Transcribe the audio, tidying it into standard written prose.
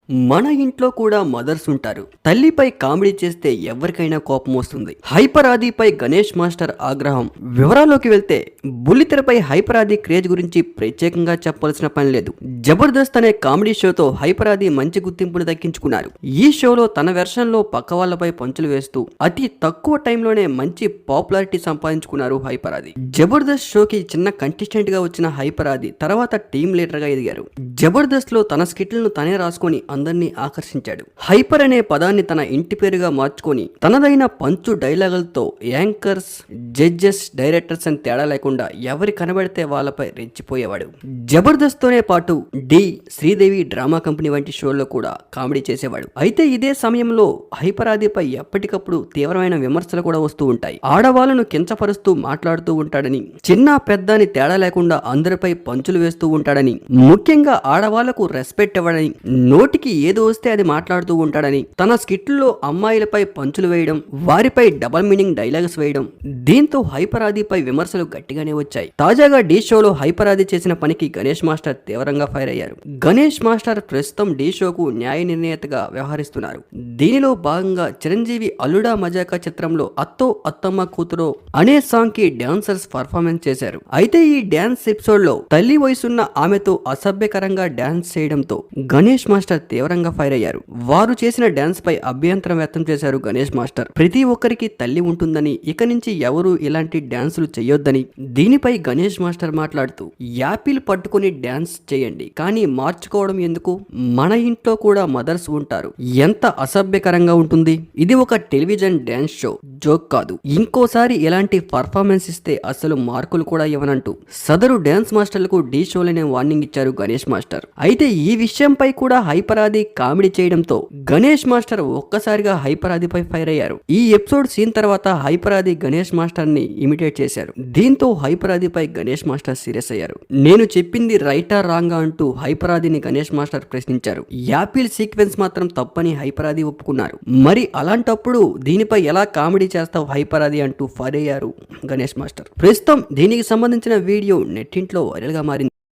మన ఇంట్లో కూడా మదర్స్ ఉంటారు. తల్లిపై కామెడీ చేస్తే ఎవరికైనా కోపం వస్తుంది. హైపర్ ఆదిపై గణేష్ మాస్టర్ ఆగ్రహం. వివరాల్లోకి వెళ్తే బుల్లితెరపై హైపర్ ఆది క్రేజ్ గురించి ప్రత్యేకంగా చెప్పాల్సిన పని లేదు. జబర్దస్త్ అనే కామెడీ షోతో హైపర్ ఆది మంచి గుర్తింపును దక్కించుకున్నారు. ఈ షోలో తన వెర్షన్ లో పక్క వాళ్ళపై పంచులు వేస్తూ అతి తక్కువ టైంలోనే మంచి పాపులారిటీ సంపాదించుకున్నారు హైపర్ ఆది. జబర్దస్త్ షోకి చిన్న కంటెస్టెంట్ గా వచ్చిన హైపర్ ఆది తర్వాత టీమ్ లీడర్ గా ఎదిగారు. జబర్దస్త్ లో తన స్కిట్లను తనే రాసుకొని అందరినీ ఆకర్షించాడు. హైపర్ అనే పదాన్ని తన ఇంటి పేరుగా మార్చుకొని తనదైన పంచు డైలాగులతో యాంకర్స్, జడ్జెస్, డైరెక్టర్స్ అని తేడా లేకుండా ఎవరి కనబడితే వాళ్ళపై రెచ్చిపోయేవాడు. జబర్దస్త్ తోనే పాటు డి, శ్రీదేవి డ్రామా కంపెనీ వంటి షోల్లో కూడా కామెడీ చేసేవాడు. అయితే ఇదే సమయంలో హైపర్ ఆదిపై ఎప్పటికప్పుడు తీవ్రమైన విమర్శలు కూడా వస్తూ ఉంటాయి. ఆడవాళ్లను కించపరుస్తూ మాట్లాడుతూ ఉంటాడని, చిన్న పెద్ద అని తేడా లేకుండా అందరిపై పంచులు వేస్తూ ఉంటాడని, ముఖ్యంగా ఆడవాళ్లకు రెస్పెక్ట్ ఇవ్వడని, నోటికి ఏదో వస్తే అది మాట్లాడుతూ ఉంటాడని, తన స్కిట్లలో అమ్మాయిలపై పంచులు వేయడం, వారిపై డబల్ మీనింగ్ డైలాగ్స్ వేయడం, దీంతో హైపర్ ఆదిపై విమర్శలు గట్టిగానే వచ్చాయి. తాజాగా డి షోలో హైపర్ ఆది చేసిన పనికి గణేష్ మాస్టర్ తీవ్రంగా ఫైర్ అయ్యారు. గణేష్ మాస్టర్ ప్రస్తుతం డి షోకు న్యాయ నిర్ణేతగా వ్యవహరిస్తున్నారు. దీనిలో భాగంగా చిరంజీవి అల్లుడా మజాకా చిత్రంలో అత్తో అత్తమ్మ కూతురో అనే సాంగ్ కి డాన్సర్స్ పర్ఫార్మెన్స్ చేశారు. అయితే ఈ డాన్స్ ఎపిసోడ్ లో తల్లి వయసున్న ఆమెతో అసభ్యకరంగా డాన్స్ చేయడంతో గణేష్ మాస్టర్ తీవ్రంగా ఫైర్ అయ్యారు. వారు చేసిన డాన్స్ పై అభ్యంతరం వ్యక్తం చేశారు గణేష్ మాస్టర్. ప్రతి ఒక్కరికి తల్లి ఉంటుందని, ఇక నుంచి ఎవరు ఇలాంటి డాన్సులు చేయొద్దని. దీనిపై గణేష్ మాస్టర్ మాట్లాడుతూ, యాపిల్ పట్టుకుని డాన్స్ చేయండి, కానీ మార్చుకోవడం ఎందుకు? మన ఇంట్లో కూడా మదర్స్ ఉంటారు. ఎంత అసభ్యకరంగా ఉంటుంది. ఇది ఒక టెలివిజన్ డాన్స్ షో, జోక్ కాదు. ఇంకోసారి ఇలాంటి పర్ఫార్మెన్స్ ఇస్తే అసలు మార్కులు కూడా ఇవ్వనంటూ సదరు డాన్స్ మాస్టర్లకు డి షోలోనే వార్నింగ్ ఇచ్చారు గణేష్ మాస్టర్. అయితే ఈ విషయంపై కూడా హైపర్ ఆది కామెడీ చేయడంతో గణేష్ మాస్టర్ ఒక్కసారిగా హైపర్ ఆదిపై ఫైర్ అయ్యారు. ఈ ఎపిసోడ్ సీన్ తర్వాత హైపర్ ఆది గణేష్ మాస్టర్ ని ఇమిటేట్ చేశారు. దీంతో హైపర్ ఆదిపై గణేష్ మాస్టర్ సీరియస్ అయ్యారు. నేను చెప్పింది రైటా రాంగా అంటూ హైపర్ ఆదిని గణేష్ మాస్టర్ ప్రశ్నించారు. యాపిల్ సీక్వెన్స్ మాత్రం తప్పని హైపర్ ఆది ఒప్పుకున్నారు. మరి అలాంటప్పుడు దీనిపై ఎలా కామెడీ చేస్తావు హైపర్ ఆది అంటూ ఫైర్ అయ్యారు గణేష్ మాస్టర్. ప్రస్తుతం దీనికి సంబంధించిన వీడియో నెట్టింట్లో వైరల్ గా మారింది.